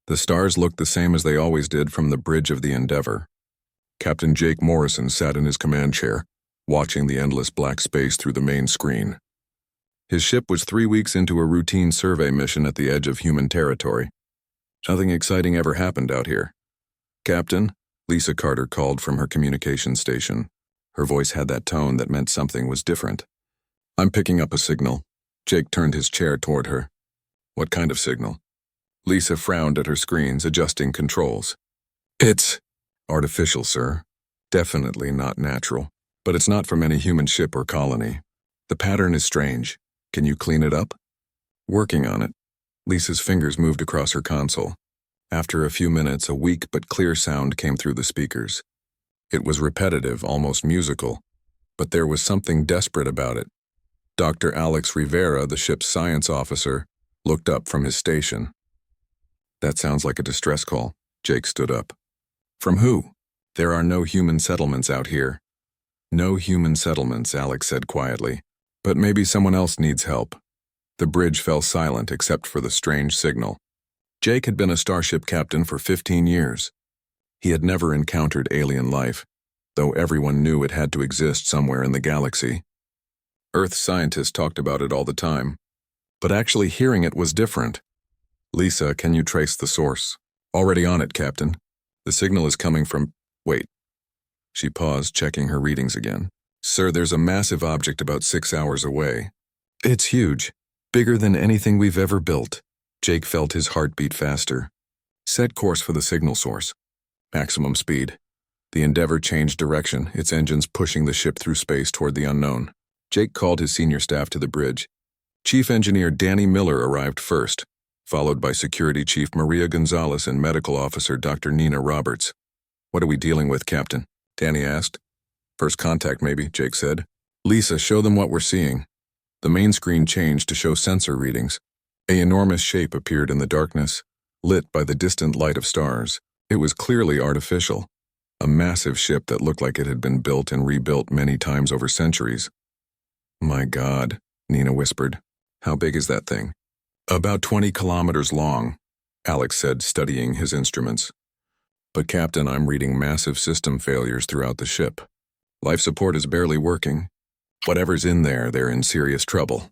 The stars looked the same as they always did from the bridge of the Endeavor. Captain Jake Morrison sat in his command chair, watching the endless black space through the main screen. His ship was 3 weeks into a routine survey mission at the edge of human territory. Nothing exciting ever happened out here. Captain, Lisa Carter called from her communication station. Her voice had that tone that meant something was different. I'm picking up a signal. Jake turned his chair toward her. What kind of signal? Lisa frowned at her screens, adjusting controls. It's artificial, sir. Definitely not natural. But it's not from any human ship or colony. The pattern is strange. Can you clean it up? Working on it. Lisa's fingers moved across her console. After a few minutes, a weak but clear sound came through the speakers. It was repetitive, almost musical, but there was something desperate about it. Dr. Alex Rivera, the ship's science officer, looked up from his station. That sounds like a distress call. Jake stood up. From who? There are no human settlements out here. No human settlements, Alex said quietly. But maybe someone else needs help. The bridge fell silent except for the strange signal. Jake had been a starship captain for 15 years. He had never encountered alien life, though everyone knew it had to exist somewhere in the galaxy. Earth scientists talked about it all the time, but actually hearing it was different. Lisa, can you trace the source? Already on it, Captain. The signal is coming from... Wait. She paused, checking her readings again. Sir, there's a massive object about 6 hours away. It's huge. Bigger than anything we've ever built. Jake felt his heart beat faster. Set course for the signal source. Maximum speed. The Endeavor changed direction, its engines pushing the ship through space toward the unknown. Jake called his senior staff to the bridge. Chief Engineer Danny Miller arrived first, followed by Security Chief Maria Gonzalez and Medical Officer Dr. Nina Roberts. What are we dealing with, Captain? Danny asked. First contact, maybe, Jake said. Lisa, show them what we're seeing. The main screen changed to show sensor readings. An enormous shape appeared in the darkness, lit by the distant light of stars. It was clearly artificial. A massive ship that looked like it had been built and rebuilt many times over centuries. My God, Nina whispered. How big is that thing? About 20 kilometers long, Alex said, studying his instruments. But Captain, I'm reading massive system failures throughout the ship. Life support is barely working. Whatever's in there, they're in serious trouble.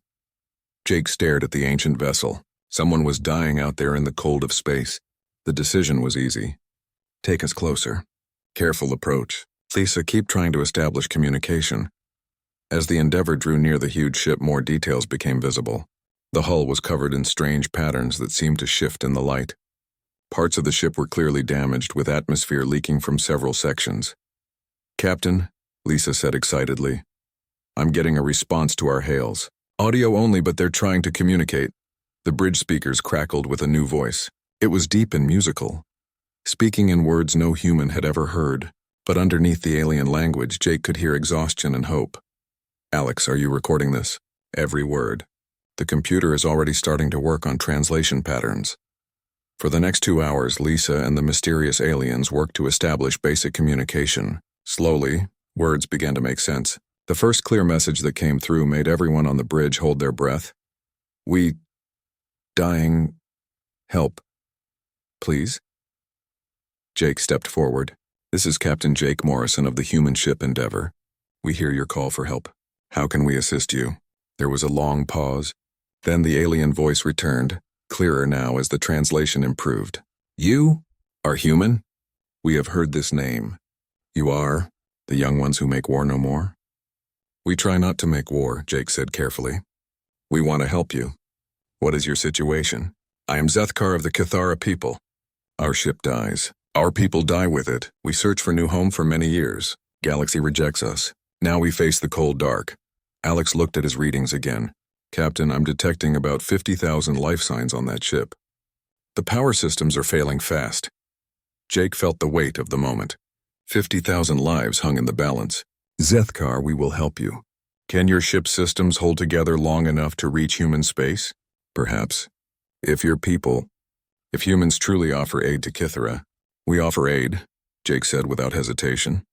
Jake stared at the ancient vessel. Someone was dying out there in the cold of space. The decision was easy. Take us closer. Careful approach. Lisa, keep trying to establish communication. As the Endeavor drew near the huge ship, more details became visible. The hull was covered in strange patterns that seemed to shift in the light. Parts of the ship were clearly damaged, with atmosphere leaking from several sections. Captain, Lisa said excitedly, I'm getting a response to our hails. Audio only, but they're trying to communicate. The bridge speakers crackled with a new voice. It was deep and musical, speaking in words no human had ever heard, but underneath the alien language, Jake could hear exhaustion and hope. Alex, are you recording this? Every word. The computer is already starting to work on translation patterns. For the next 2 hours, Lisa and the mysterious aliens worked to establish basic communication. Slowly, words began to make sense. The first clear message that came through made everyone on the bridge hold their breath. We... dying... help. Please? Jake stepped forward. This is Captain Jake Morrison of the human ship Endeavor. We hear your call for help. How can we assist you? There was a long pause. Then the alien voice returned, clearer now as the translation improved. You are human? We have heard this name. You are the young ones who make war no more? We try not to make war, Jake said carefully. We want to help you. What is your situation? I am Zethkar of the Cathara people. Our ship dies. Our people die with it. We search for new home for many years. Galaxy rejects us. Now we face the cold dark. Alex looked at his readings again. Captain, I'm detecting about 50,000 life signs on that ship. The power systems are failing fast. Jake felt the weight of the moment. 50,000 lives hung in the balance. Zethkar, we will help you. Can your ship's systems hold together long enough to reach human space? Perhaps. If humans truly offer aid to Kithara, we offer aid, Jake said without hesitation.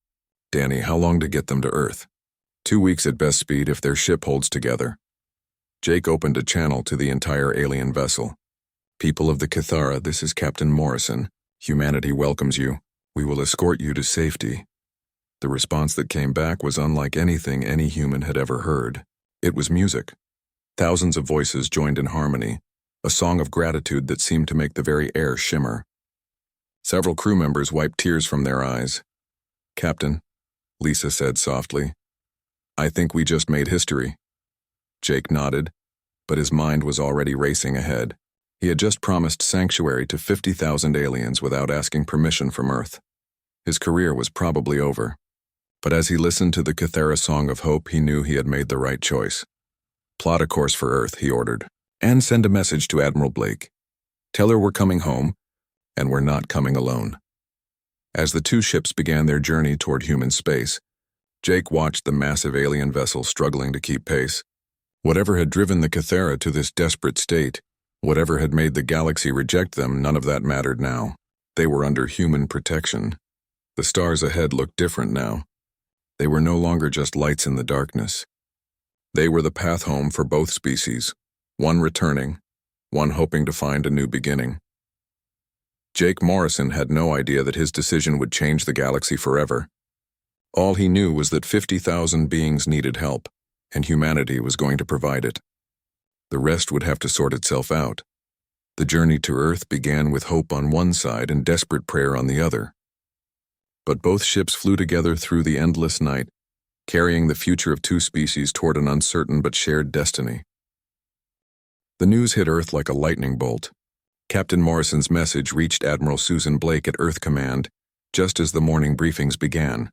Danny, how long to get them to Earth? 2 weeks at best speed if their ship holds together. Jake opened a channel to the entire alien vessel. People of the Cathara, this is Captain Morrison. Humanity welcomes you. We will escort you to safety. The response that came back was unlike anything any human had ever heard. It was music. Thousands of voices joined in harmony, a song of gratitude that seemed to make the very air shimmer. Several crew members wiped tears from their eyes. "Captain," Lisa said softly, "I think we just made history." Jake nodded, but his mind was already racing ahead. He had just promised sanctuary to 50,000 aliens without asking permission from Earth. His career was probably over. But as he listened to the Cathara song of hope, he knew he had made the right choice. "Plot a course for Earth," he ordered, "and send a message to Admiral Blake. Tell her we're coming home, and we're not coming alone." As the two ships began their journey toward human space, Jake watched the massive alien vessel struggling to keep pace. Whatever had driven the Cathara to this desperate state, whatever had made the galaxy reject them, none of that mattered now. They were under human protection. The stars ahead looked different now. They were no longer just lights in the darkness. They were the path home for both species, one returning, one hoping to find a new beginning. Jake Morrison had no idea that his decision would change the galaxy forever. All he knew was that 50,000 beings needed help, and humanity was going to provide it. The rest would have to sort itself out. The journey to Earth began with hope on one side and desperate prayer on the other. But both ships flew together through the endless night, carrying the future of two species toward an uncertain but shared destiny. The news hit Earth like a lightning bolt. Captain Morrison's message reached Admiral Susan Blake at Earth Command just as the morning briefings began.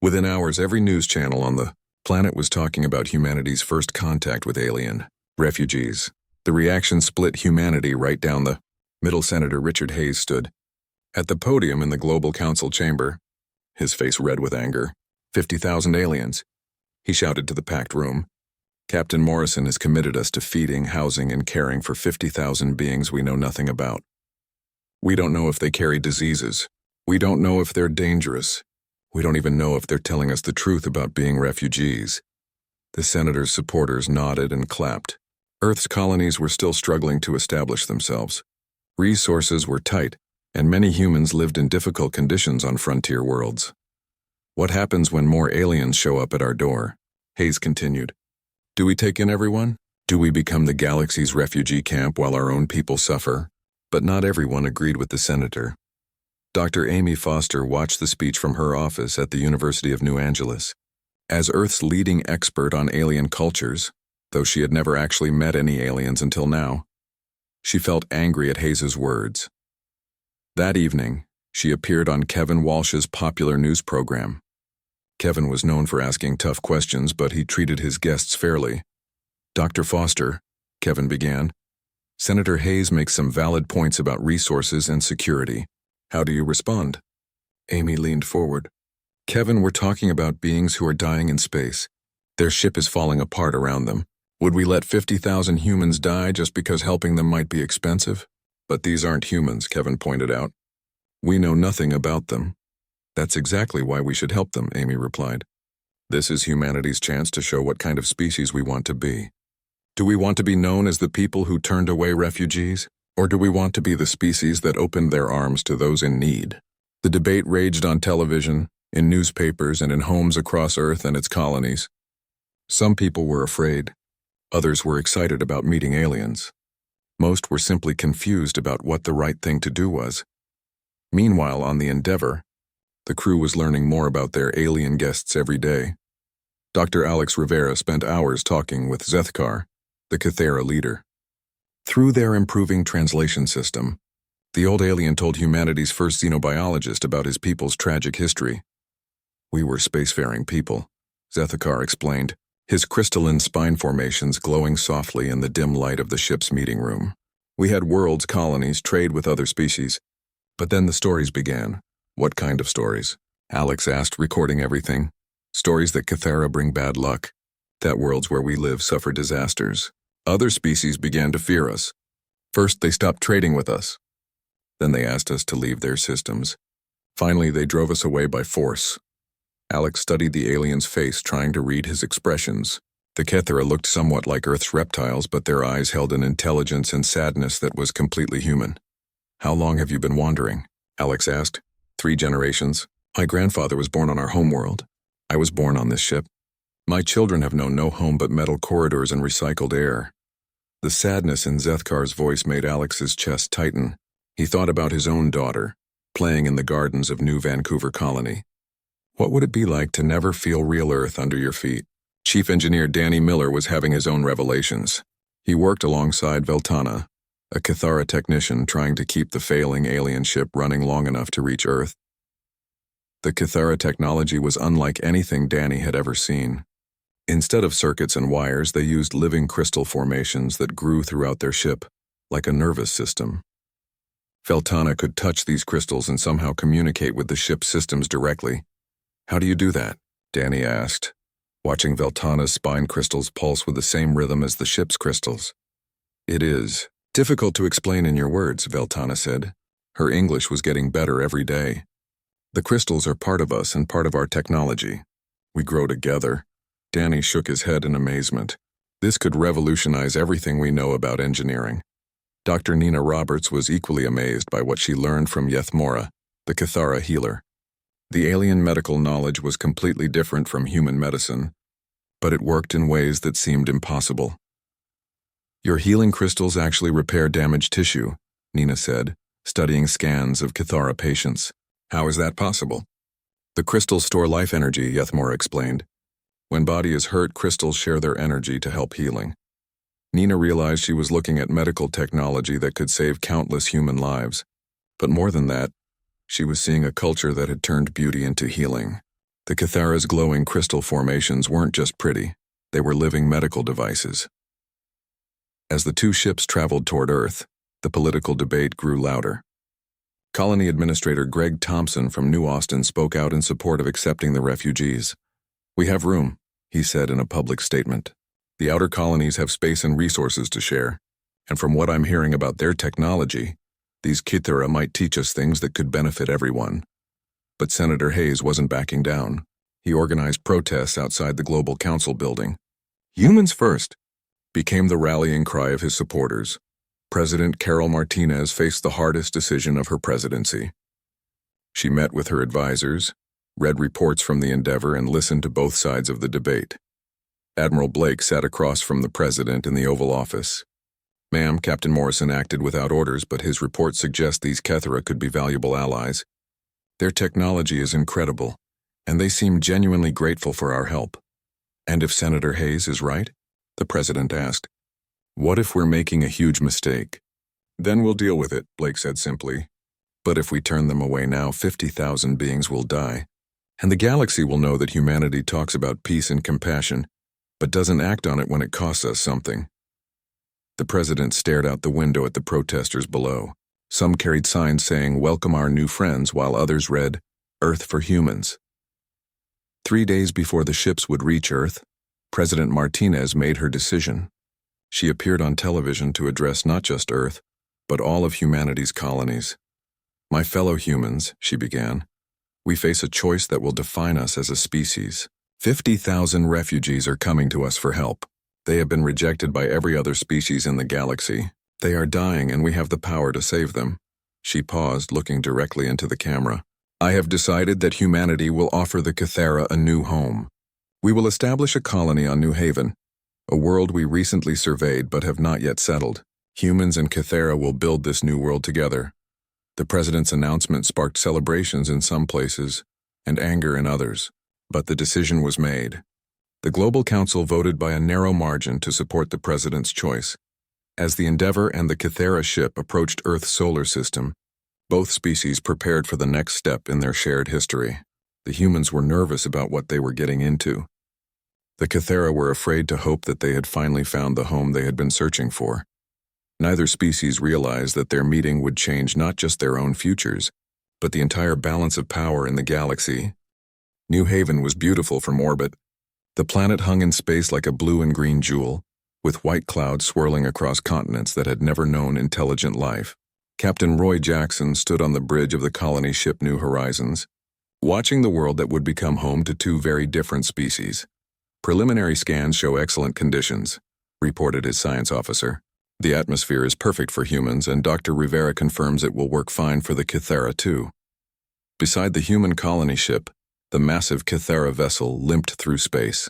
Within hours, every news channel on the planet was talking about humanity's first contact with alien refugees. The reaction split humanity right down the middle. Senator Richard Hayes stood at the podium in the Global Council chamber, his face red with anger. 50,000 aliens, he shouted to the packed room. Captain Morrison has committed us to feeding, housing, and caring for 50,000 beings we know nothing about. We don't know if they carry diseases. We don't know if they're dangerous. We don't even know if they're telling us the truth about being refugees. The senator's supporters nodded and clapped. Earth's colonies were still struggling to establish themselves. Resources were tight, and many humans lived in difficult conditions on frontier worlds. What happens when more aliens show up at our door? Hayes continued. Do we take in everyone? Do we become the galaxy's refugee camp while our own people suffer? But not everyone agreed with the senator. Dr. Amy Foster watched the speech from her office at the University of New Angeles. As Earth's leading expert on alien cultures, though she had never actually met any aliens until now, she felt angry at Hayes's words. That evening, she appeared on Kevin Walsh's popular news program. Kevin was known for asking tough questions, but he treated his guests fairly. "Dr. Foster," Kevin began, "Senator Hayes makes some valid points about resources and security. How do you respond?" Amy leaned forward. "Kevin, we're talking about beings who are dying in space. Their ship is falling apart around them. Would we let 50,000 humans die just because helping them might be expensive? But these aren't humans," Kevin pointed out. "We know nothing about them." "That's exactly why we should help them," Amy replied. "This is humanity's chance to show what kind of species we want to be. Do we want to be known as the people who turned away refugees? Or do we want to be the species that opened their arms to those in need?" The debate raged on television, in newspapers, and in homes across Earth and its colonies. Some people were afraid. Others were excited about meeting aliens. Most were simply confused about what the right thing to do was. Meanwhile, on the Endeavor, the crew was learning more about their alien guests every day. Dr. Alex Rivera spent hours talking with Zethkar, the Cathara leader. Through their improving translation system, the old alien told humanity's first xenobiologist about his people's tragic history. "We were spacefaring people," Zethkar explained, his crystalline spine formations glowing softly in the dim light of the ship's meeting room. "We had worlds, colonies, trade with other species. But then the stories began." "What kind of stories?" Alex asked, recording everything. "Stories that Cathara bring bad luck. That worlds where we live suffer disasters. Other species began to fear us. First, they stopped trading with us. Then they asked us to leave their systems. Finally, they drove us away by force." Alex studied the alien's face, trying to read his expressions. The Kethera looked somewhat like Earth's reptiles, but their eyes held an intelligence and sadness that was completely human. "How long have you been wandering?" Alex asked. "3 generations. My grandfather was born on our homeworld. I was born on this ship. My children have known no home but metal corridors and recycled air." The sadness in Zethkar's voice made Alex's chest tighten. He thought about his own daughter, playing in the gardens of New Vancouver Colony. What would it be like to never feel real Earth under your feet? Chief Engineer Danny Miller was having his own revelations. He worked alongside Veltana, a Kethara technician trying to keep the failing alien ship running long enough to reach Earth. The Kethara technology was unlike anything Danny had ever seen. Instead of circuits and wires, they used living crystal formations that grew throughout their ship, like a nervous system. Veltana could touch these crystals and somehow communicate with the ship's systems directly. "How do you do that?" Danny asked, watching Veltana's spine crystals pulse with the same rhythm as the ship's crystals. "It is difficult to explain in your words," Veltana said. Her English was getting better every day. "The crystals are part of us and part of our technology. We grow together." Danny shook his head in amazement. This could revolutionize everything we know about engineering. Dr. Nina Roberts was equally amazed by what she learned from Yethmora, the Kethara healer. The alien medical knowledge was completely different from human medicine, but it worked in ways that seemed impossible. "Your healing crystals actually repair damaged tissue," Nina said, studying scans of Kethara patients. "How is that possible?" "The crystals store life energy," Yethmora explained. "When body is hurt, crystals share their energy to help healing." Nina realized she was looking at medical technology that could save countless human lives. But more than that, she was seeing a culture that had turned beauty into healing. The Kethara's glowing crystal formations weren't just pretty, they were living medical devices. As the 2 ships traveled toward Earth, the political debate grew louder. Colony Administrator Greg Thompson from New Austin spoke out in support of accepting the refugees. "We have room," he said in a public statement. "The outer colonies have space and resources to share, and from what I'm hearing about their technology, these Kethera might teach us things that could benefit everyone." But Senator Hayes wasn't backing down. He organized protests outside the Global Council building. "Humans first," became the rallying cry of his supporters. President Carol Martinez faced the hardest decision of her presidency. She met with her advisors, read reports from the Endeavor, and listened to both sides of the debate. Admiral Blake sat across from the president in the Oval Office. "Ma'am, Captain Morrison acted without orders, but his report suggests these Kethera could be valuable allies. Their technology is incredible, and they seem genuinely grateful for our help." "And if Senator Hayes is right?" the president asked. "What if we're making a huge mistake?" "Then we'll deal with it," Blake said simply. "But if we turn them away now, 50,000 beings will die. And the galaxy will know that humanity talks about peace and compassion, but doesn't act on it when it costs us something." The president stared out the window at the protesters below. Some carried signs saying, "Welcome our new friends," while others read, "Earth for humans." 3 days before the ships would reach Earth, President Martinez made her decision. She appeared on television to address not just Earth, but all of humanity's colonies. "My fellow humans," she began, "we face a choice that will define us as a species. 50,000 refugees are coming to us for help. They have been rejected by every other species in the galaxy. They are dying and we have the power to save them." She paused, looking directly into the camera. "I have decided that humanity will offer the Kethera a new home. We will establish a colony on New Haven, a world we recently surveyed but have not yet settled. Humans and Kethera will build this new world together." The president's announcement sparked celebrations in some places and anger in others, but the decision was made. The Global Council voted by a narrow margin to support the president's choice. As the Endeavor and the Kethera ship approached Earth's solar system, both species prepared for the next step in their shared history. The humans were nervous about what they were getting into. The Kethera were afraid to hope that they had finally found the home they had been searching for. Neither species realized that their meeting would change not just their own futures, but the entire balance of power in the galaxy. New Haven was beautiful from orbit. The planet hung in space like a blue and green jewel, with white clouds swirling across continents that had never known intelligent life. Captain Roy Jackson stood on the bridge of the colony ship New Horizons, watching the world that would become home to 2 very different species. Preliminary scans show excellent conditions, reported his science officer. The atmosphere is perfect for humans, and Dr. Rivera confirms it will work fine for the Kythera too. Beside the human colony ship, the massive Kythera vessel limped through space.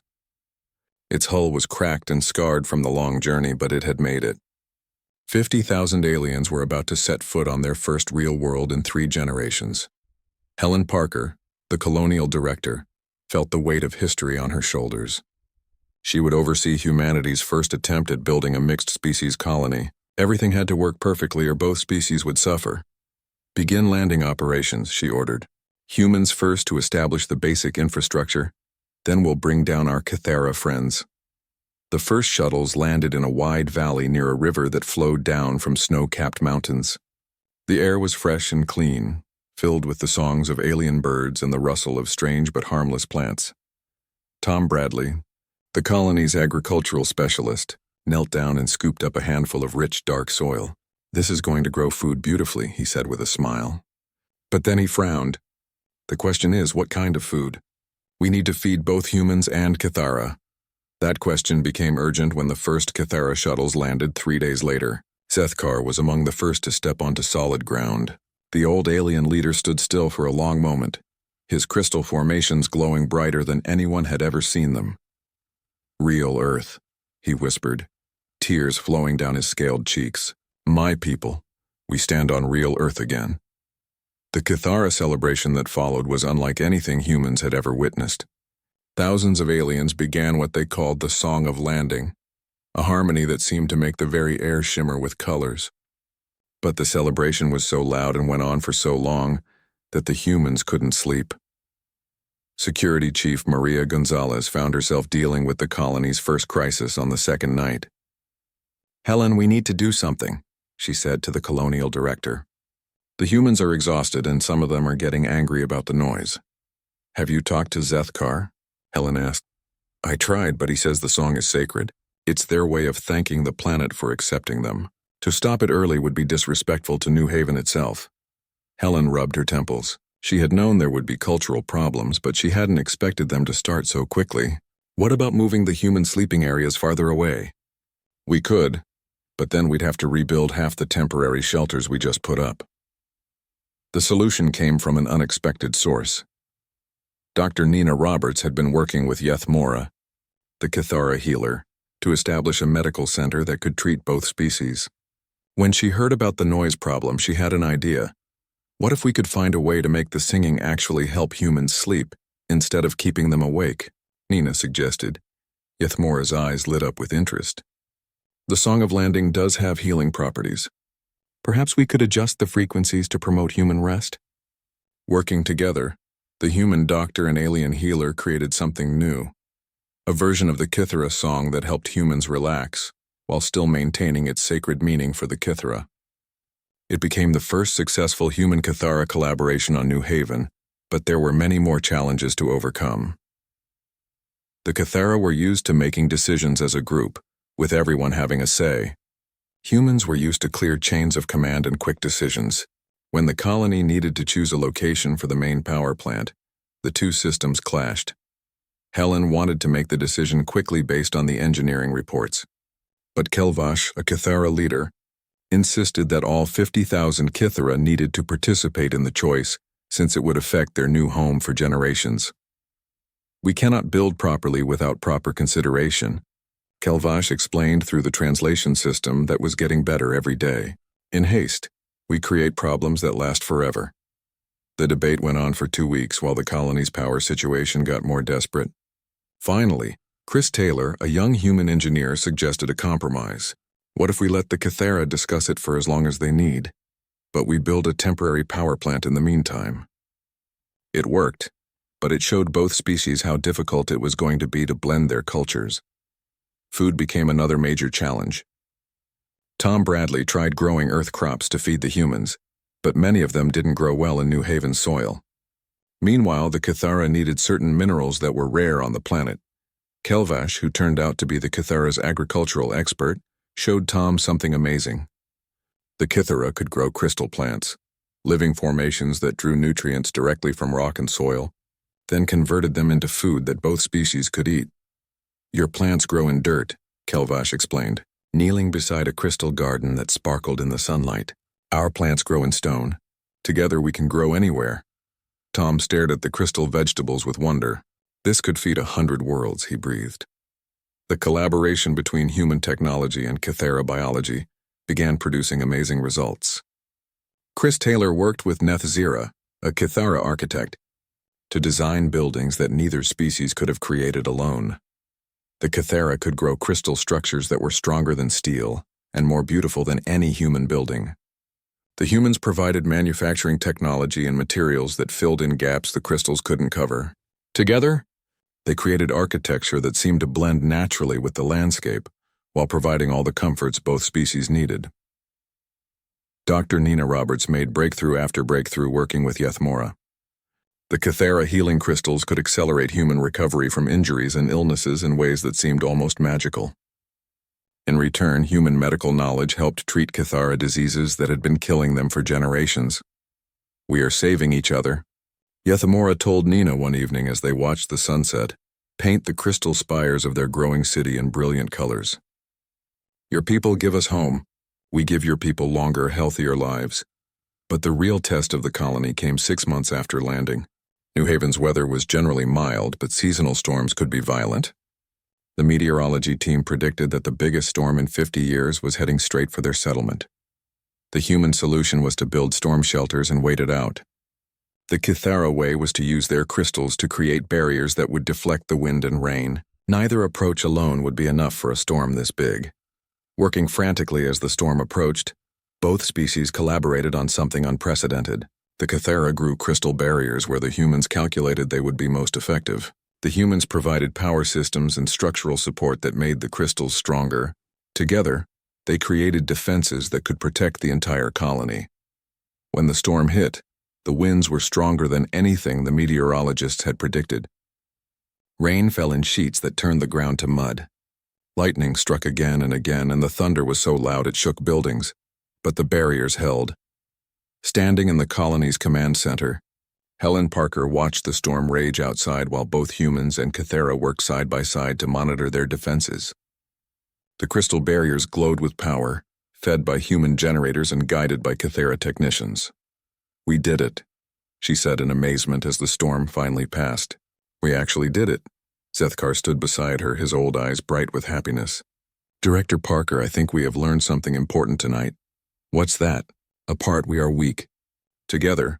Its hull was cracked and scarred from the long journey, but it had made it. 50,000 aliens were about to set foot on their first real world in 3 generations. Helen Parker, the colonial director, felt the weight of history on her shoulders. She would oversee humanity's first attempt at building a mixed-species colony. Everything had to work perfectly or both species would suffer. Begin landing operations, she ordered. Humans first to establish the basic infrastructure, then we'll bring down our Kythera friends. The first shuttles landed in a wide valley near a river that flowed down from snow-capped mountains. The air was fresh and clean, filled with the songs of alien birds and the rustle of strange but harmless plants. Tom Bradley, the colony's agricultural specialist, knelt down and scooped up a handful of rich, dark soil. "This is going to grow food beautifully," he said with a smile. But then he frowned. "The question is, what kind of food? We need to feed both humans and Kythera." That question became urgent when the first Kythera shuttles landed 3 days later. Sethkar was among the first to step onto solid ground. The old alien leader stood still for a long moment, his crystal formations glowing brighter than anyone had ever seen them. "Real Earth," he whispered, tears flowing down his scaled cheeks. "My people, we stand on real Earth again." The Kythera celebration that followed was unlike anything humans had ever witnessed. Thousands of aliens began what they called the Song of Landing, a harmony that seemed to make the very air shimmer with colors. But the celebration was so loud and went on for so long that the humans couldn't sleep. Security Chief Maria Gonzalez found herself dealing with the colony's first crisis on the second night. "Helen, we need to do something," she said to the colonial director. "The humans are exhausted and some of them are getting angry about the noise." "Have you talked to Sethkar?" Helen asked. "I tried, but he says the song is sacred. It's their way of thanking the planet for accepting them. To stop it early would be disrespectful to New Haven itself." Helen rubbed her temples. She had known there would be cultural problems, but she hadn't expected them to start so quickly. "What about moving the human sleeping areas farther away?" "We could, but then we'd have to rebuild half the temporary shelters we just put up." The solution came from an unexpected source. Dr. Nina Roberts had been working with Yeth Mora, the Kythera healer, to establish a medical center that could treat both species. When she heard about the noise problem, she had an idea. What if we could find a way to make the singing actually help humans sleep, instead of keeping them awake? Nina suggested. Yeth Mora's eyes lit up with interest. "The Song of Landing does have healing properties. Perhaps we could adjust the frequencies to promote human rest?" Working together, the human doctor and alien healer created something new. A version of the Kythera song that helped humans relax, while still maintaining its sacred meaning for the Kythera. It became the first successful human-Kythera collaboration on New Haven, but there were many more challenges to overcome. The Kythera were used to making decisions as a group, with everyone having a say. Humans were used to clear chains of command and quick decisions. When the colony needed to choose a location for the main power plant, the two systems clashed. Helen wanted to make the decision quickly based on the engineering reports. But Kelvash, a Kythera leader, insisted that all 50,000 Kythera needed to participate in the choice, since it would affect their new home for generations. "We cannot build properly without proper consideration," Kelvash explained through the translation system that was getting better every day. "In haste, we create problems that last forever." The debate went on for 2 weeks while the colony's power situation got more desperate. Finally, Chris Taylor, a young human engineer, suggested a compromise. "What if we let the Kythera discuss it for as long as they need, but we build a temporary power plant in the meantime?" It worked, but it showed both species how difficult it was going to be to blend their cultures. Food became another major challenge. Tom Bradley tried growing earth crops to feed the humans, but many of them didn't grow well in New Haven soil. Meanwhile, the Kythera needed certain minerals that were rare on the planet. Kelvash, who turned out to be the Kythera's agricultural expert, showed Tom something amazing. The Kythera could grow crystal plants, living formations that drew nutrients directly from rock and soil, then converted them into food that both species could eat. Your plants grow in dirt, Kelvash explained, kneeling beside a crystal garden that sparkled in the sunlight. Our plants grow in stone. Together we can grow anywhere. Tom stared at the crystal vegetables with wonder. This could feed 100 worlds, he breathed. The collaboration between human technology and Kythera biology began producing amazing results. Chris Taylor worked with Neth Zira, a Kythera architect, to design buildings that neither species could have created alone. The Kythera could grow crystal structures that were stronger than steel and more beautiful than any human building. The humans provided manufacturing technology and materials that filled in gaps the crystals couldn't cover. Together, they created architecture that seemed to blend naturally with the landscape while providing all the comforts both species needed. Dr. Nina Roberts made breakthrough after breakthrough working with Yethmora. The Kythera healing crystals could accelerate human recovery from injuries and illnesses in ways that seemed almost magical. In return, human medical knowledge helped treat Kythera diseases that had been killing them for generations. We are saving each other, Yethmora told Nina one evening as they watched the sunset paint the crystal spires of their growing city in brilliant colors. Your people give us home. We give your people longer, healthier lives. But the real test of the colony came 6 months after landing. New Haven's weather was generally mild, but seasonal storms could be violent. The meteorology team predicted that the biggest storm in 50 years was heading straight for their settlement. The human solution was to build storm shelters and wait it out. The Kythera way was to use their crystals to create barriers that would deflect the wind and rain. Neither approach alone would be enough for a storm this big. Working frantically as the storm approached, both species collaborated on something unprecedented. The Kythera grew crystal barriers where the humans calculated they would be most effective. The humans provided power systems and structural support that made the crystals stronger. Together, they created defenses that could protect the entire colony. When the storm hit, the winds were stronger than anything the meteorologists had predicted. Rain fell in sheets that turned the ground to mud. Lightning struck again, and the thunder was so loud it shook buildings. But the barriers held. Standing in the colony's command center, Helen Parker watched the storm rage outside while both humans and Kythera worked side by side to monitor their defenses. The crystal barriers glowed with power, fed by human generators and guided by Kythera technicians. "We did it," she said in amazement as the storm finally passed. "We actually did it." Zethkar stood beside her, his old eyes bright with happiness. "Director Parker, I think we have learned something important tonight." "What's that?" "Apart we are weak. Together,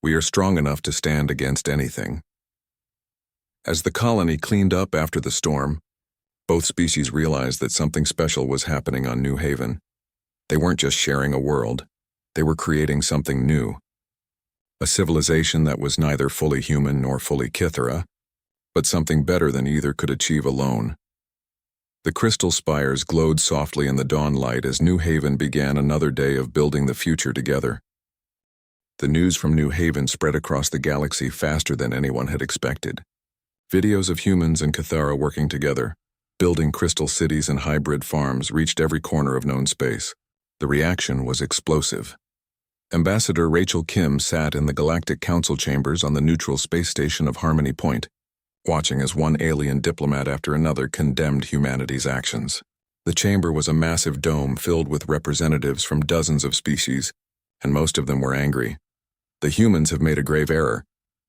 we are strong enough to stand against anything." As the colony cleaned up after the storm, both species realized that something special was happening on New Haven. They weren't just sharing a world, they were creating something new. A civilization that was neither fully human nor fully Kythera, but something better than either could achieve alone. The crystal spires glowed softly in the dawn light as New Haven began another day of building the future together. The news from New Haven spread across the galaxy faster than anyone had expected. Videos of humans and Kythera working together, building crystal cities and hybrid farms, reached every corner of known space. The reaction was explosive. Ambassador Rachel Kim sat in the Galactic Council chambers on the neutral space station of Harmony Point, watching as one alien diplomat after another condemned humanity's actions. The chamber was a massive dome filled with representatives from dozens of species, and most of them were angry. "The humans have made a grave error,"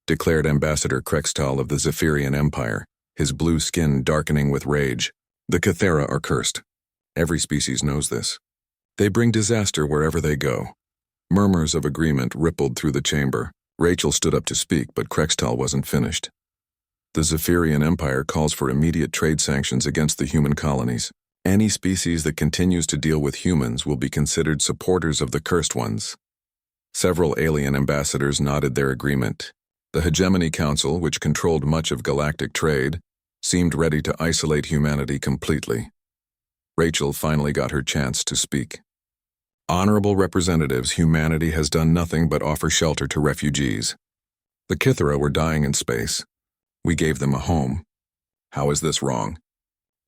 declared Ambassador Krextal of the Zephyrian Empire, his blue skin darkening with rage. "The Kythera are cursed. Every species knows this. They bring disaster wherever they go." Murmurs of agreement rippled through the chamber. Rachel stood up to speak, but Krextal wasn't finished. "The Zephyrian Empire calls for immediate trade sanctions against the human colonies. Any species that continues to deal with humans will be considered supporters of the cursed ones." Several alien ambassadors nodded their agreement. The Hegemony Council, which controlled much of galactic trade, seemed ready to isolate humanity completely. Rachel finally got her chance to speak. "Honorable representatives, humanity has done nothing but offer shelter to refugees. The Kythera were dying in space. We gave them a home. How is this wrong?"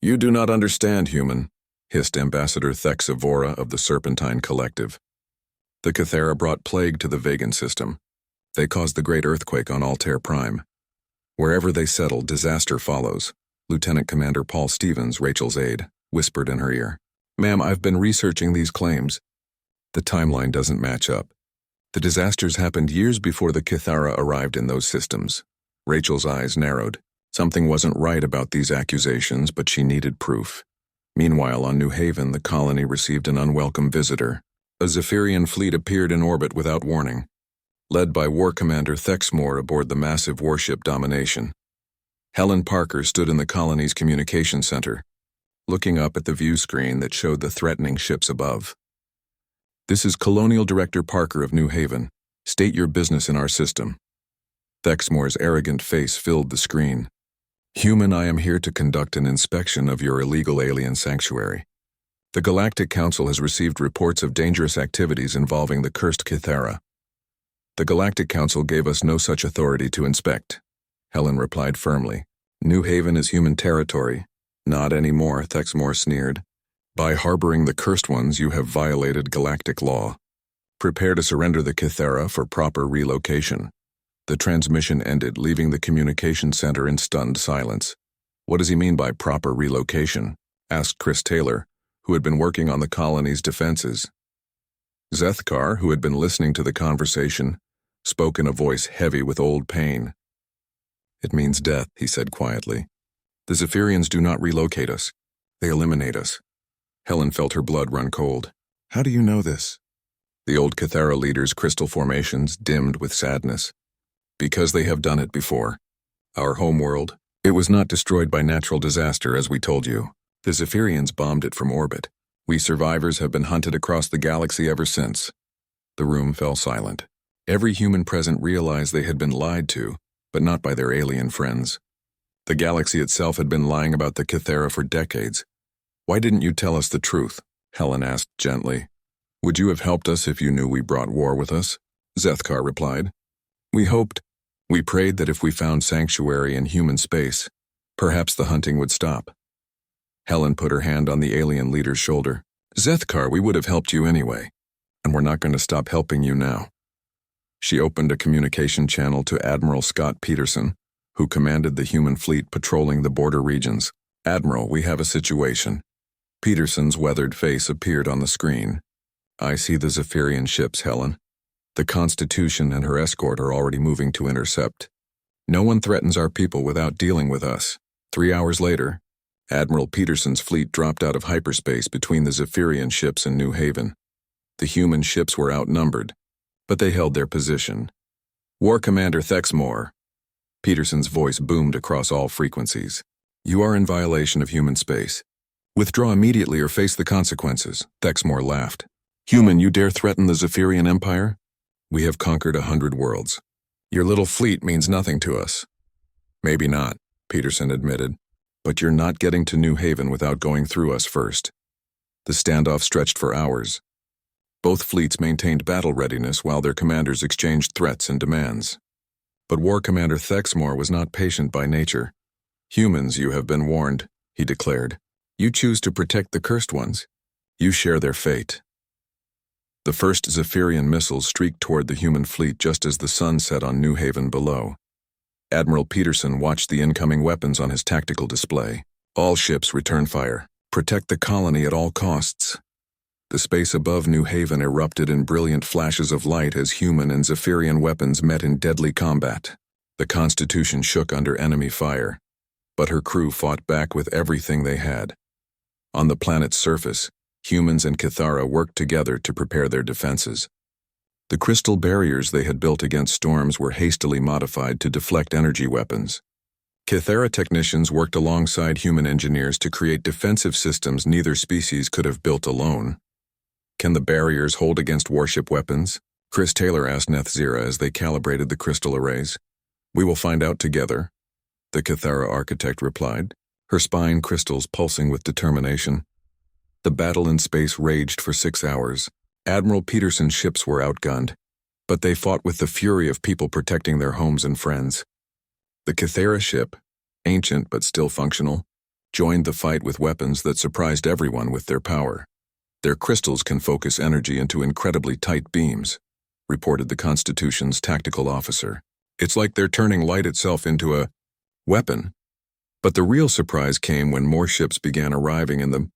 "You do not understand, human," hissed Ambassador Thexavora of the Serpentine Collective. "The Kythera brought plague to the Vegan system. They caused the great earthquake on Altair Prime. Wherever they settle, disaster follows. Lieutenant Commander Paul Stevens, Rachel's aide, whispered in her ear. "Ma'am, I've been researching these claims. The timeline doesn't match up. The disasters happened years before the Kithara arrived in those systems." Rachel's eyes narrowed. Something wasn't right about these accusations, but she needed proof. Meanwhile, on New Haven, the colony received an unwelcome visitor. A Zephyrian fleet appeared in orbit without warning, led by War Commander Thexmore aboard the massive warship Domination. Helen Parker stood in the colony's communication center, looking up at the view screen that showed the threatening ships above. "This is Colonial Director Parker of New Haven. State your business in our system." Thexmore's arrogant face filled the screen. "Human, I am here to conduct an inspection of your illegal alien sanctuary. The Galactic Council has received reports of dangerous activities involving the cursed Kithara. The Galactic Council gave us no such authority to inspect," Helen replied firmly. "New Haven is human territory." "Not anymore," Thexmore sneered. "By harboring the cursed ones, you have violated galactic law. Prepare to surrender the Kithara for proper relocation." The transmission ended, leaving the communication center in stunned silence. "What does he mean by proper relocation?" asked Chris Taylor, who had been working on the colony's defenses. Zethkar, who had been listening to the conversation, spoke in a voice heavy with old pain. "It means death," he said quietly. "The Zephyrians do not relocate us. They eliminate us." Helen felt her blood run cold. "How do you know this?" The old Kithara leader's crystal formations dimmed with sadness. "Because they have done it before. Our homeworld, it was not destroyed by natural disaster as we told you. The Zephyrians bombed it from orbit. We survivors have been hunted across the galaxy ever since." The room fell silent. Every human present realized they had been lied to, but not by their alien friends. The galaxy itself had been lying about the Kithara for decades. "Why didn't you tell us the truth?" Helen asked gently. "Would you have helped us if you knew we brought war with us?" Zethkar replied. "We hoped. We prayed that if we found sanctuary in human space, perhaps the hunting would stop." Helen put her hand on the alien leader's shoulder. "Zethkar, we would have helped you anyway, and we're not going to stop helping you now." She opened a communication channel to Admiral Scott Peterson, who commanded the human fleet patrolling the border regions. "Admiral, we have a situation." Peterson's weathered face appeared on the screen. "I see the Zephyrian ships, Helen. The Constitution and her escort are already moving to intercept. No one threatens our people without dealing with us." 3 hours later, Admiral Peterson's fleet dropped out of hyperspace between the Zephyrian ships and New Haven. The human ships were outnumbered, but they held their position. "War Commander Thexmore." Peterson's voice boomed across all frequencies. "You are in violation of human space. Withdraw immediately or face the consequences." Thexmore laughed. "Human, you dare threaten the Zephyrian Empire? We have conquered 100 worlds. Your little fleet means nothing to us." "Maybe not," Peterson admitted. "But you're not getting to New Haven without going through us first." The standoff stretched for hours. Both fleets maintained battle readiness while their commanders exchanged threats and demands. But War Commander Thexmore was not patient by nature. "Humans, you have been warned," he declared. "You choose to protect the cursed ones. You share their fate." The first Zephyrian missiles streaked toward the human fleet just as the sun set on New Haven below. Admiral Peterson watched the incoming weapons on his tactical display. "All ships return fire. Protect the colony at all costs." The space above New Haven erupted in brilliant flashes of light as human and Zephyrian weapons met in deadly combat. The Constitution shook under enemy fire, but her crew fought back with everything they had. On the planet's surface, humans and Kithara worked together to prepare their defenses. The crystal barriers they had built against storms were hastily modified to deflect energy weapons. Kithara technicians worked alongside human engineers to create defensive systems neither species could have built alone. "Can the barriers hold against warship weapons?" Chris Taylor asked Nethzira as they calibrated the crystal arrays. "We will find out together," the Kithara architect replied, her spine crystals pulsing with determination. The battle in space raged for 6 hours. Admiral Peterson's ships were outgunned, but they fought with the fury of people protecting their homes and friends. The Kithara ship, ancient but still functional, joined the fight with weapons that surprised everyone with their power. "Their crystals can focus energy into incredibly tight beams," reported the Constitution's tactical officer. "It's like they're turning light itself into a weapon." But the real surprise came when more ships began arriving in the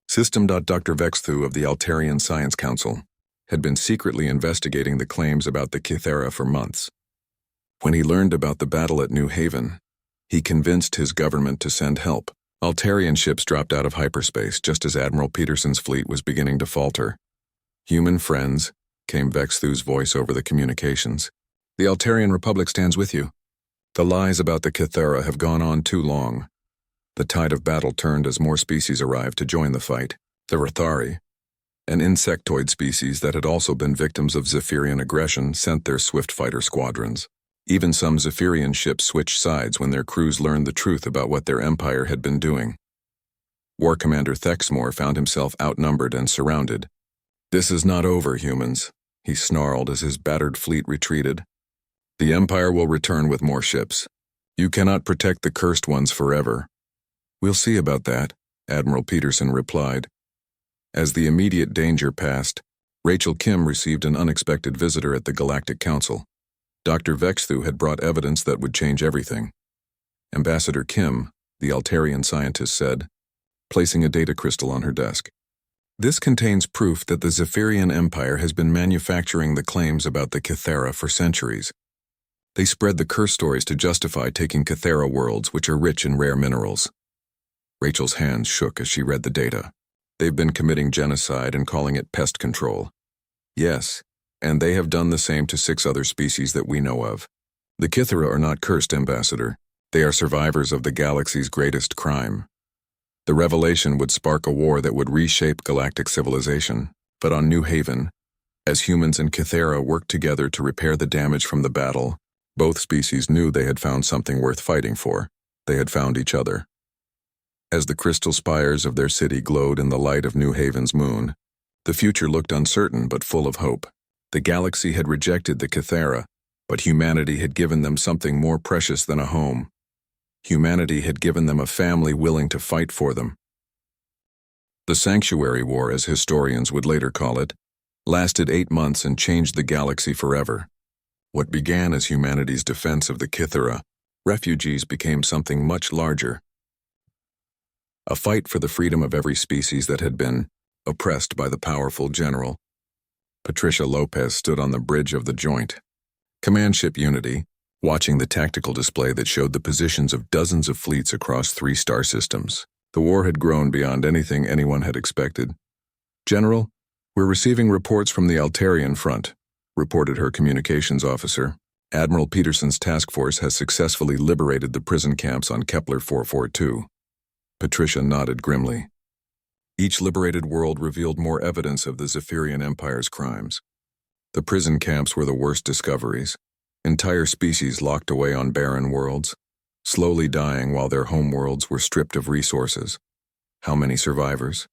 system. Dr. Vexthu of the Altarian Science Council had been secretly investigating the claims about the Kythera for months. When he learned about the battle at New Haven, he convinced his government to send help. Altarian ships dropped out of hyperspace just as Admiral Peterson's fleet was beginning to falter. "Human friends," came Vexthu's voice over the communications. "The Altarian Republic stands with you. The lies about the Kythera have gone on too long." The tide of battle turned as more species arrived to join the fight. The Rathari, an insectoid species that had also been victims of Zephyrian aggression, sent their swift fighter squadrons. Even some Zephyrian ships switched sides when their crews learned the truth about what their empire had been doing. War Commander Thexmore found himself outnumbered and surrounded. "This is not over, humans," he snarled as his battered fleet retreated. "The Empire will return with more ships. You cannot protect the cursed ones forever." "We'll see about that," Admiral Peterson replied. As the immediate danger passed, Rachel Kim received an unexpected visitor at the Galactic Council. Dr. Vexthu had brought evidence that would change everything. Ambassador Kim, the Altarian scientist said, placing a data crystal on her desk. "This contains proof that the Zephyrian Empire has been manufacturing the claims about the Kythera for centuries. They spread the curse stories to justify taking Kythera worlds, which are rich in rare minerals." Rachel's hands shook as she read the data. "They've been committing genocide and calling it pest control." "Yes, and they have done the same to 6 other species that we know of. The Kythera are not cursed, Ambassador. They are survivors of the galaxy's greatest crime. The revelation would spark a war that would reshape galactic civilization. But on New Haven, as humans and Kythera worked together to repair the damage from the battle, both species knew they had found something worth fighting for. They had found each other. As the crystal spires of their city glowed in the light of New Haven's moon, the future looked uncertain but full of hope. The galaxy had rejected the Kythera, but humanity had given them something more precious than a home. Humanity had given them a family willing to fight for them. The Sanctuary War, as historians would later call it, lasted 8 months and changed the galaxy forever. What began as humanity's defense of the Kythera refugees became something much larger. A fight for the freedom of every species that had been oppressed by the powerful general. Patricia Lopez stood on the bridge of the joint command ship Unity, watching the tactical display that showed the positions of dozens of fleets across 3 star systems. The war had grown beyond anything anyone had expected. "General, we're receiving reports from the Altarian front," reported her communications officer. "Admiral Peterson's task force has successfully liberated the prison camps on Kepler 442. Patricia nodded grimly. Each liberated world revealed more evidence of the Zephyrian Empire's crimes. The prison camps were the worst discoveries. Entire species locked away on barren worlds, slowly dying while their homeworlds were stripped of resources. How many survivors?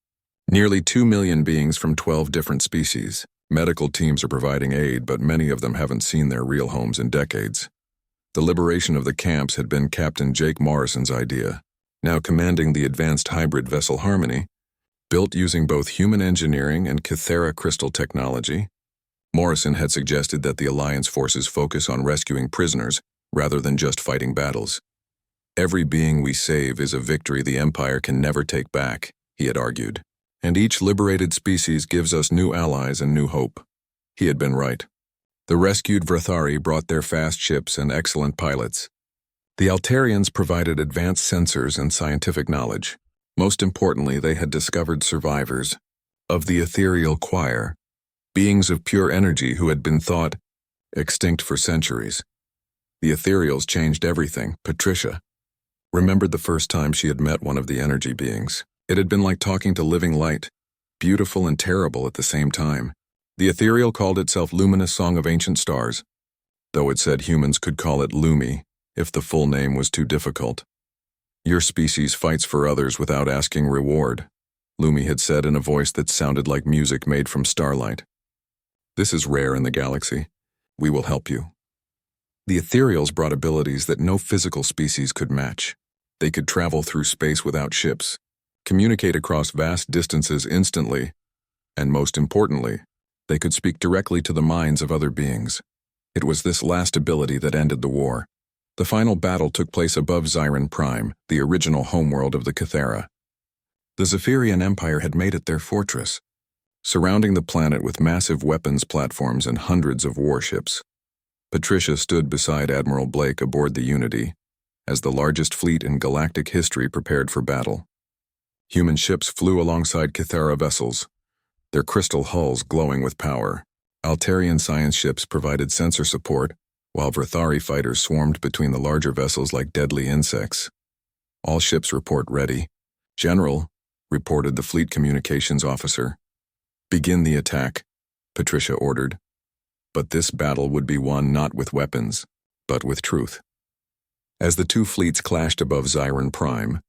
Nearly 2 million beings from 12 different species. Medical teams are providing aid, but many of them haven't seen their real homes in decades. The liberation of the camps had been Captain Jake Morrison's idea. Now commanding the advanced hybrid vessel Harmony, built using both human engineering and Kythera crystal technology, Morrison had suggested that the Alliance forces focus on rescuing prisoners rather than just fighting battles. "Every being we save is a victory the Empire can never take back," he had argued. "And each liberated species gives us new allies and new hope." He had been right. The rescued Vrathari brought their fast ships and excellent pilots. The Altarians provided advanced sensors and scientific knowledge. Most importantly, they had discovered survivors of the ethereal choir, beings of pure energy who had been thought extinct for centuries. The ethereals changed everything. Patricia remembered the first time she had met one of the energy beings. It had been like talking to living light, beautiful and terrible at the same time. The ethereal called itself Luminous Song of Ancient Stars, though it said humans could call it Lumi if the full name was too difficult. "Your species fights for others without asking reward," Lumi had said in a voice that sounded like music made from starlight. "This is rare in the galaxy. We will help you." The ethereals brought abilities that no physical species could match. They could travel through space without ships, communicate across vast distances instantly, and most importantly, they could speak directly to the minds of other beings. It was this last ability that ended the war. The final battle took place above Xiran Prime, the original homeworld of the Cathara. The Zephyrian Empire had made it their fortress, surrounding the planet with massive weapons platforms and hundreds of warships. Patricia stood beside Admiral Blake aboard the Unity, as the largest fleet in galactic history prepared for battle. Human ships flew alongside Cathara vessels, their crystal hulls glowing with power. Altarian science ships provided sensor support, while Vrathari fighters swarmed between the larger vessels like deadly insects. All ships report ready. General, reported the fleet communications officer. Begin the attack, Patricia ordered. But this battle would be won not with weapons, but with truth. As the two fleets clashed above Xiran Prime,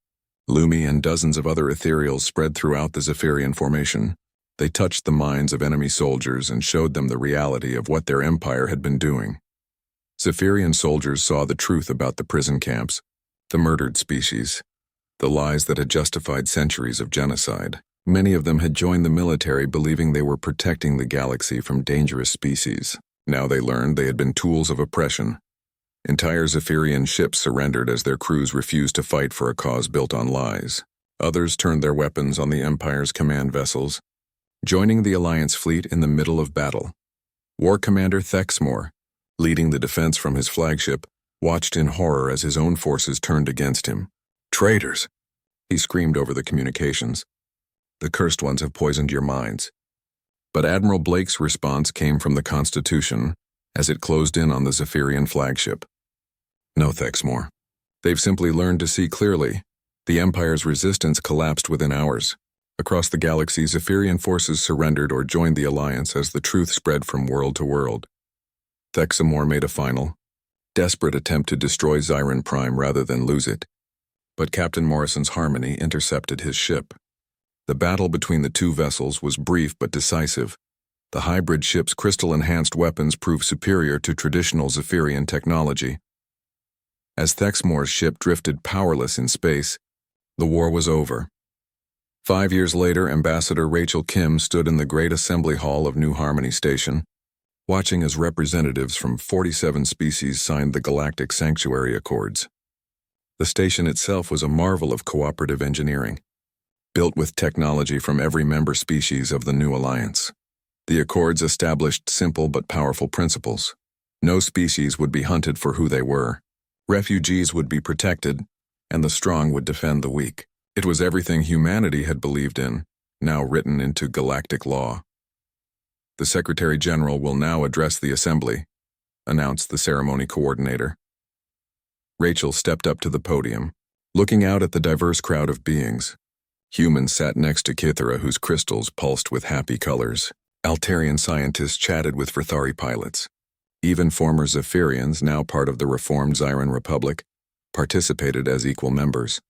Lumi and dozens of other ethereals spread throughout the Zephyrian formation. They touched the minds of enemy soldiers and showed them the reality of what their empire had been doing. Zephyrian soldiers saw the truth about the prison camps, the murdered species, the lies that had justified centuries of genocide. Many of them had joined the military believing they were protecting the galaxy from dangerous species. Now they learned they had been tools of oppression. Entire Zephyrian ships surrendered as their crews refused to fight for a cause built on lies. Others turned their weapons on the Empire's command vessels, joining the Alliance fleet in the middle of battle. War Commander Thexmore, leading the defense from his flagship, watched in horror as his own forces turned against him. Traitors! He screamed over the communications. The cursed ones have poisoned your minds. But Admiral Blake's response came from the Constitution as it closed in on the Zephyrian flagship. No, Thexmore. They've simply learned to see clearly. The Empire's resistance collapsed within hours. Across the galaxy, Zephyrian forces surrendered or joined the Alliance as the truth spread from world to world. Thexmore made a final, desperate attempt to destroy Xiran Prime rather than lose it. But Captain Morrison's Harmony intercepted his ship. The battle between the two vessels was brief but decisive. The hybrid ship's crystal-enhanced weapons proved superior to traditional Zephyrian technology. As Thexmore's ship drifted powerless in space, the war was over. 5 years later, Ambassador Rachel Kim stood in the Great Assembly Hall of New Harmony Station, watching as representatives from 47 species signed the Galactic Sanctuary Accords. The station itself was a marvel of cooperative engineering, built with technology from every member species of the new alliance. The Accords established simple but powerful principles. No species would be hunted for who they were. Refugees would be protected, and the strong would defend the weak. It was everything humanity had believed in, now written into galactic law. The Secretary General will now address the Assembly, announced the ceremony coordinator. Rachel stepped up to the podium, looking out at the diverse crowd of beings. Humans sat next to Kithara, whose crystals pulsed with happy colors. Altarian scientists chatted with Vrathari pilots. Even former Zephyrians, now part of the reformed Xiran Republic, participated as equal members.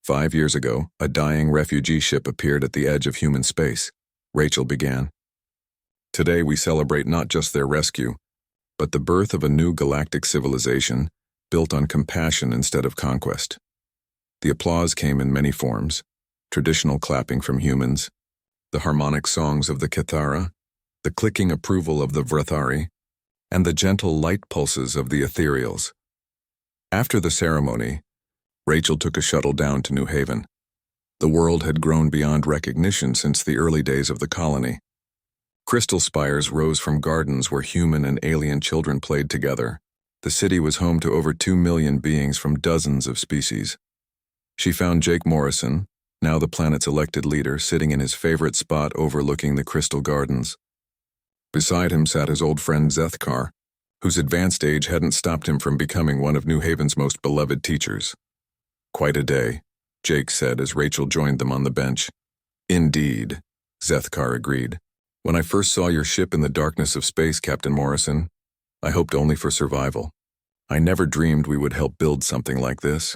5 years ago, a dying refugee ship appeared at the edge of human space. Rachel began. Today we celebrate not just their rescue, but the birth of a new galactic civilization built on compassion instead of conquest. The applause came in many forms: traditional clapping from humans, the harmonic songs of the Cathara, the clicking approval of the Vrathari, and the gentle light pulses of the ethereals. After the ceremony, Rachel took a shuttle down to New Haven. The world had grown beyond recognition since the early days of the colony. Crystal spires rose from gardens where human and alien children played together. The city was home to over 2 million beings from dozens of species. She found Jake Morrison, now the planet's elected leader, sitting in his favorite spot overlooking the crystal gardens. Beside him sat his old friend Zethkar, whose advanced age hadn't stopped him from becoming one of New Haven's most beloved teachers. Quite a day, Jake said as Rachel joined them on the bench. Indeed, Zethkar agreed. When I first saw your ship in the darkness of space, Captain Morrison, I hoped only for survival. I never dreamed we would help build something like this.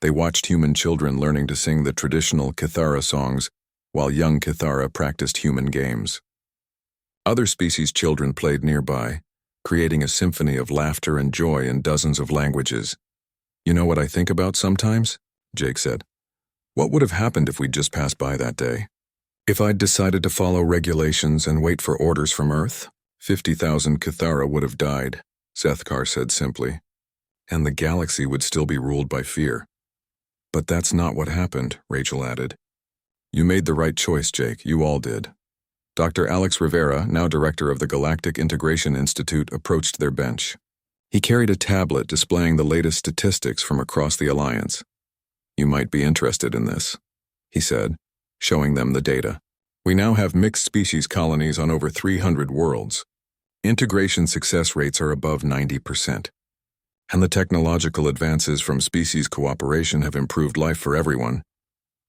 They watched human children learning to sing the traditional Cathara songs, while young Cathara practiced human games. Other species' children played nearby, creating a symphony of laughter and joy in dozens of languages. You know what I think about sometimes? Jake said. What would have happened if we'd just passed by that day? If I'd decided to follow regulations and wait for orders from Earth, 50,000 Cathara would have died, Zethkar said simply. and the galaxy would still be ruled by fear. But that's not what happened, Rachel added. You made the right choice, Jake. You all did. Dr. Alex Rivera, now director of the Galactic Integration Institute, approached their bench. He carried a tablet displaying the latest statistics from across the Alliance. You might be interested in this, he said, showing them the data. We now have mixed species colonies on over 300 worlds. Integration success rates are above 90%. And the technological advances from species cooperation have improved life for everyone.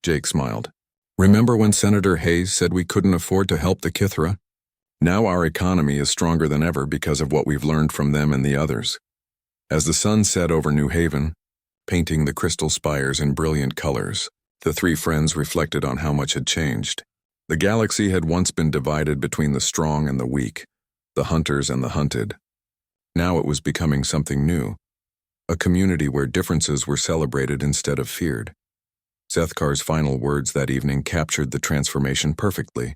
Jake smiled. Remember when Senator Hayes said we couldn't afford to help the Kithra? Now our economy is stronger than ever because of what we've learned from them and the others. As the sun set over New Haven, painting the crystal spires in brilliant colors, the three friends reflected on how much had changed. The galaxy had once been divided between the strong and the weak, the hunters and the hunted. Now it was becoming something new, a community where differences were celebrated instead of feared. Zethkar's final words that evening captured the transformation perfectly.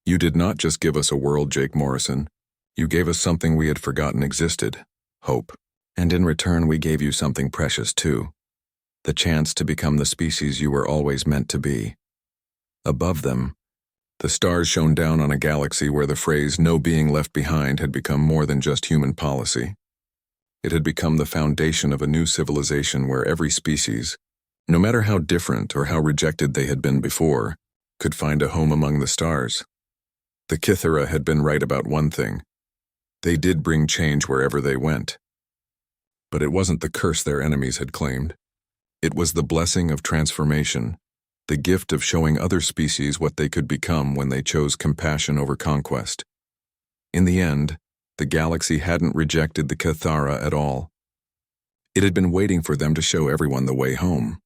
You did not just give us a world, Jake Morrison. You gave us something we had forgotten existed, hope. And in return we gave you something precious too, the chance to become the species you were always meant to be. Above them, the stars shone down on a galaxy where the phrase "no being left behind" had become more than just human policy. It had become the foundation of a new civilization where every species, no matter how different or how rejected they had been before, could find a home among the stars. The Kithara had been right about one thing. They did bring change wherever they went. But it wasn't the curse their enemies had claimed. It was the blessing of transformation, the gift of showing other species what they could become when they chose compassion over conquest. In the end, the galaxy hadn't rejected the Kithara at all. It had been waiting for them to show everyone the way home.